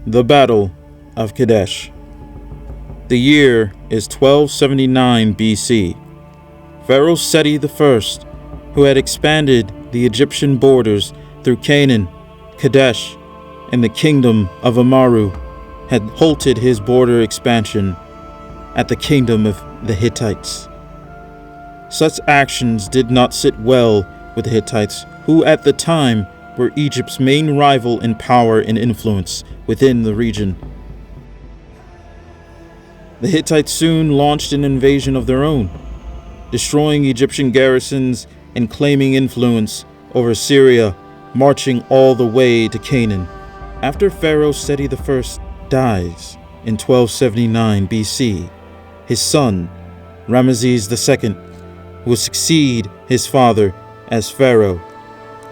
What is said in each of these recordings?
The Battle of Kadesh. The year is 1279 BC. Pharaoh Seti I, who had expanded the Egyptian borders through Canaan, Kadesh, and the kingdom of Amaru, had halted his border expansion at the kingdom of the Hittites. Such actions did not sit well with the Hittites, who at the time were Egypt's main rival in power and influence within the region. The Hittites soon launched an invasion of their own, destroying Egyptian garrisons and claiming influence over Syria, marching all the way to Canaan. After Pharaoh Seti I dies in 1279 BC, his son, Ramesses II, will succeed his father as pharaoh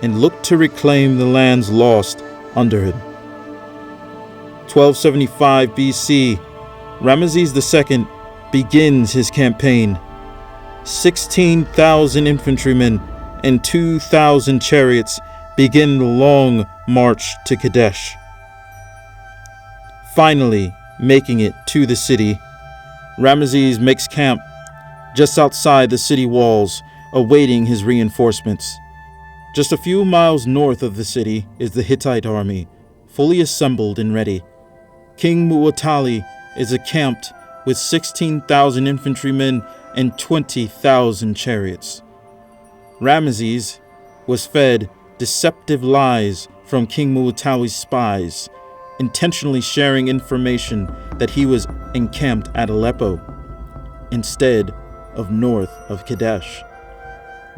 and look to reclaim the lands lost under him. 1275 BC, Ramesses II begins his campaign. 16,000 infantrymen and 2,000 chariots begin the long march to Kadesh. Finally making it to the city, Ramesses makes camp just outside the city walls, awaiting his reinforcements. Just a few miles north of the city is the Hittite army, fully assembled and ready. King Muwatalli is encamped with 16,000 infantrymen and 20,000 chariots. Ramesses was fed deceptive lies from King Muwatalli's spies, intentionally sharing information that he was encamped at Aleppo instead of north of Kadesh.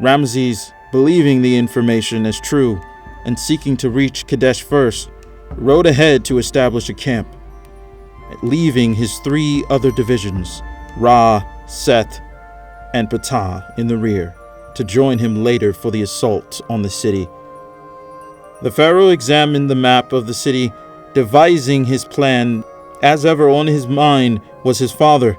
Ramesses, believing the information as true and seeking to reach Kadesh first, rode ahead to establish a camp, leaving his 3 other divisions, Ra, Seth, and Ptah, in the rear, to join him later for the assault on the city. The pharaoh examined the map of the city, devising his plan. As ever on his mind was his father.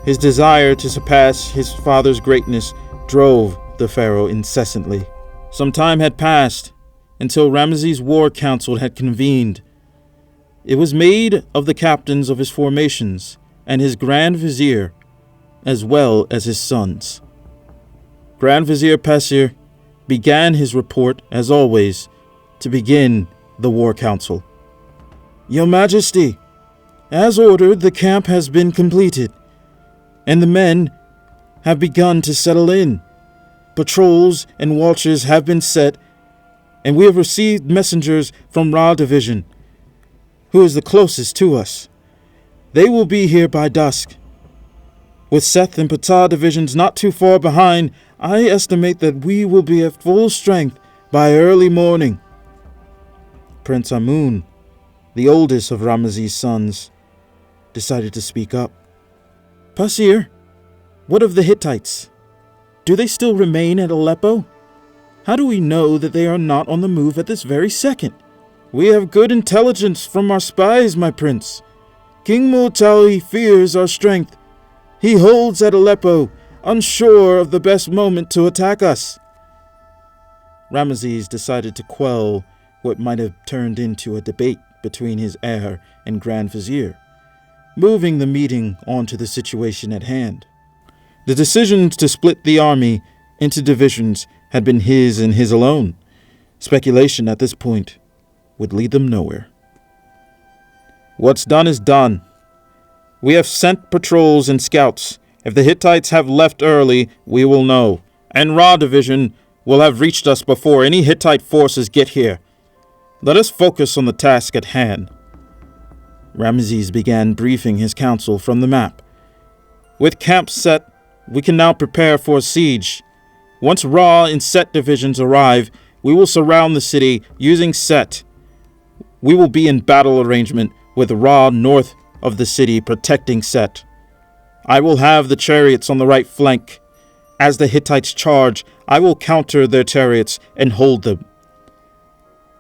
His desire to surpass his father's greatness drove the pharaoh incessantly. Some time had passed until Ramesses' war council had convened. It was made of the captains of his formations and his grand vizier, as well as his sons. Grand Vizier Pesir began his report, as always, to begin the war council. Your Majesty, as ordered, the camp has been completed, and the men have begun to settle in. Patrols and watches have been set, and we have received messengers from Ra Division, who is the closest to us. They will be here by dusk. With Seth and Ptah divisions not too far behind, I estimate that we will be at full strength by early morning. Prince Amun, the oldest of Ramesses' sons, decided to speak up. Pasir, what of the Hittites? Do they still remain at Aleppo? How do we know that they are not on the move at this very second? We have good intelligence from our spies, my prince. King Muwatalli fears our strength. He holds at Aleppo, unsure of the best moment to attack us. Ramesses decided to quell what might have turned into a debate between his heir and Grand Vizier, moving the meeting onto the situation at hand. The decision to split the army into divisions had been his and his alone. Speculation at this point would lead them nowhere. What's done is done. We have sent patrols and scouts. If the Hittites have left early, we will know, and Ra Division will have reached us before any Hittite forces get here. Let us focus on the task at hand. Ramesses began briefing his council from the map. With camp set, we can now prepare for a siege. Once Ra and Set divisions arrive, we will surround the city using Set. We will be in battle arrangement with Ra north of the city protecting Set. I will have the chariots on the right flank. As the Hittites charge, I will counter their chariots and hold them.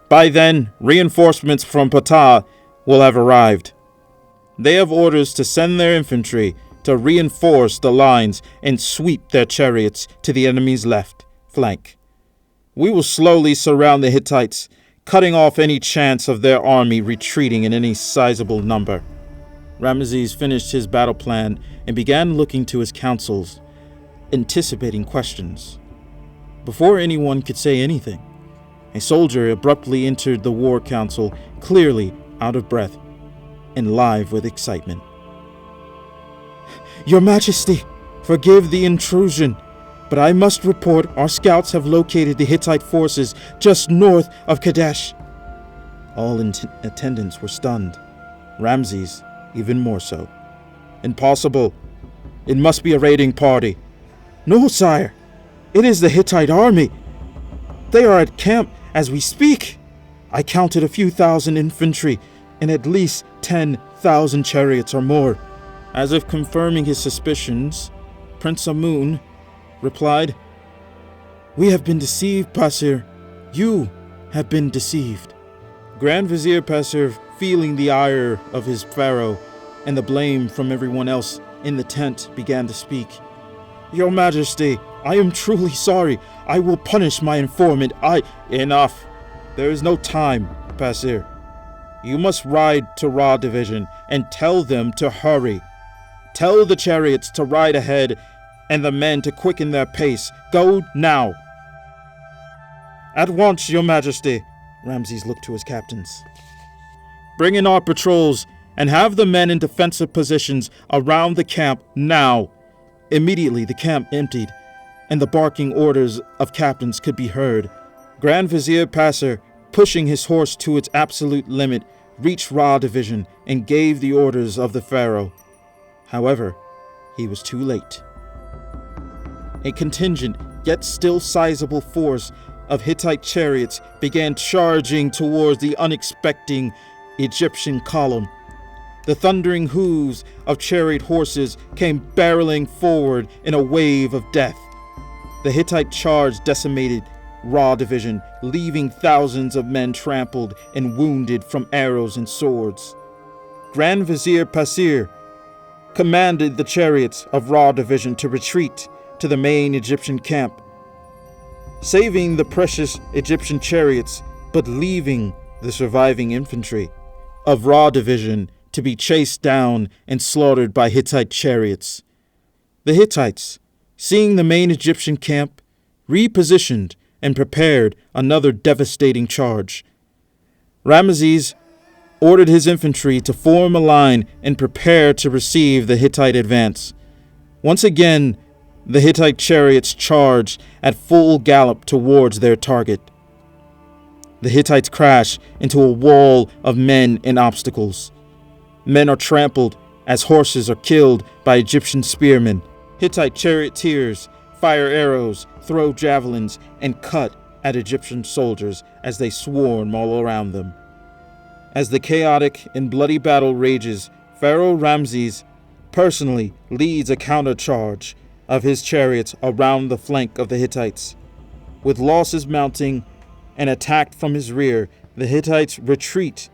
By then, reinforcements from Ptah will have arrived. They have orders to send their infantry to reinforce the lines and sweep their chariots to the enemy's left flank. We will slowly surround the Hittites, cutting off any chance of their army retreating in any sizable number. Ramesses finished his battle plan and began looking to his councils, anticipating questions. Before anyone could say anything, a soldier abruptly entered the war council, clearly out of breath and live with excitement. "Your Majesty, forgive the intrusion, but I must report our scouts have located the Hittite forces just north of Kadesh." All in attendants were stunned. Ramesses even more so. "Impossible. It must be a raiding party." "No, sire. It is the Hittite army. They are at camp as we speak. I counted a few thousand infantry and at least 10,000 chariots or more." As if confirming his suspicions, Prince Amun replied, "We have been deceived, Pasir. You have been deceived." Grand Vizier Pasir, feeling the ire of his pharaoh and the blame from everyone else in the tent, began to speak. "Your Majesty, I am truly sorry. I will punish my informant. Enough. There is no time, Pasir. You must ride to Ra Division and tell them to hurry. Tell the chariots to ride ahead and the men to quicken their pace. Go now." "At once, Your Majesty." Ramesses looked to his captains. "Bring in our patrols and have the men in defensive positions around the camp now." Immediately the camp emptied, and the barking orders of captains could be heard. Grand Vizier Pasir, pushing his horse to its absolute limit, reached Ra Division and gave the orders of the pharaoh. However, he was too late. A contingent, yet still sizable force of Hittite chariots began charging towards the unexpecting Egyptian column. The thundering hooves of chariot horses came barreling forward in a wave of death. The Hittite charge decimated Ra Division, leaving thousands of men trampled and wounded from arrows and swords. Grand Vizier Pasir commanded the chariots of Ra Division to retreat to the main Egyptian camp, saving the precious Egyptian chariots, but leaving the surviving infantry of Ra Division to be chased down and slaughtered by Hittite chariots. The Hittites, seeing the main Egyptian camp, repositioned and prepared another devastating charge. Ramesses ordered his infantry to form a line and prepare to receive the Hittite advance. Once again, the Hittite chariots charged at full gallop towards their target. The Hittites crash into a wall of men and obstacles. Men are trampled as horses are killed by Egyptian spearmen. Hittite charioteers fire arrows, throw javelins, and cut at Egyptian soldiers as they swarm all around them. As the chaotic and bloody battle rages, Pharaoh Ramesses personally leads a countercharge of his chariots around the flank of the Hittites. With losses mounting and attacked from his rear, the Hittites retreat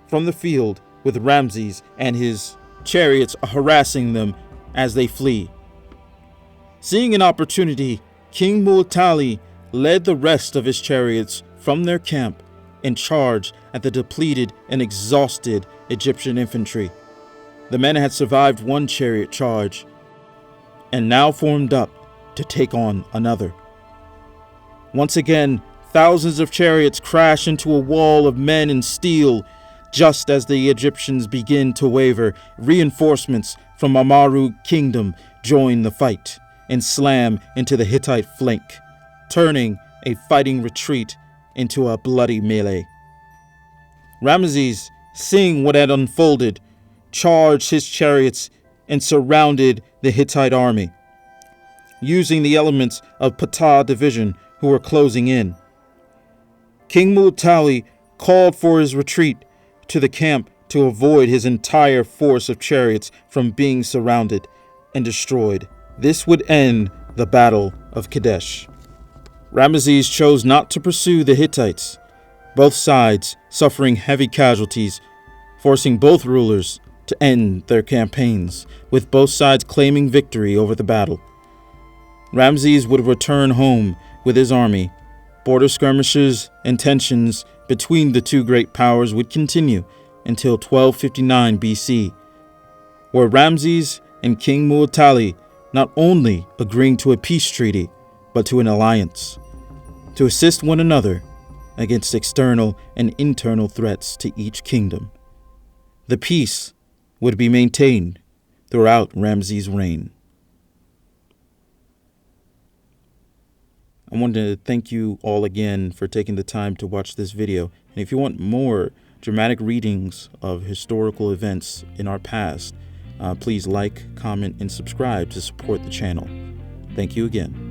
from the field with Ramesses and his chariots harassing them as they flee. Seeing an opportunity, King Mu'tali led the rest of his chariots from their camp and charged at the depleted and exhausted Egyptian infantry. The men had survived one chariot charge and now formed up to take on another. Once again, thousands of chariots crash into a wall of men and steel. Just as the Egyptians begin to waver, reinforcements from Amaru Kingdom join the fight and slam into the Hittite flank, turning a fighting retreat into a bloody melee. Ramesses, seeing what had unfolded, charged his chariots and surrounded the Hittite army, using the elements of Ptah division who were closing in. King Mu'tali called for his retreat to the camp to avoid his entire force of chariots from being surrounded and destroyed. This would end the Battle of Kadesh. Ramesses chose not to pursue the Hittites, both sides suffering heavy casualties, forcing both rulers to end their campaigns, with both sides claiming victory over the battle. Ramesses would return home with his army. Border skirmishes and tensions between the two great powers would continue until 1259 BC, where Ramses and King Muwatalli not only agreeing to a peace treaty, but to an alliance, to assist one another against external and internal threats to each kingdom. The peace would be maintained throughout Ramses' reign. I wanted to thank you all again for taking the time to watch this video. And if you want more dramatic readings of historical events in our past, please like, comment, and subscribe to support the channel. Thank you again.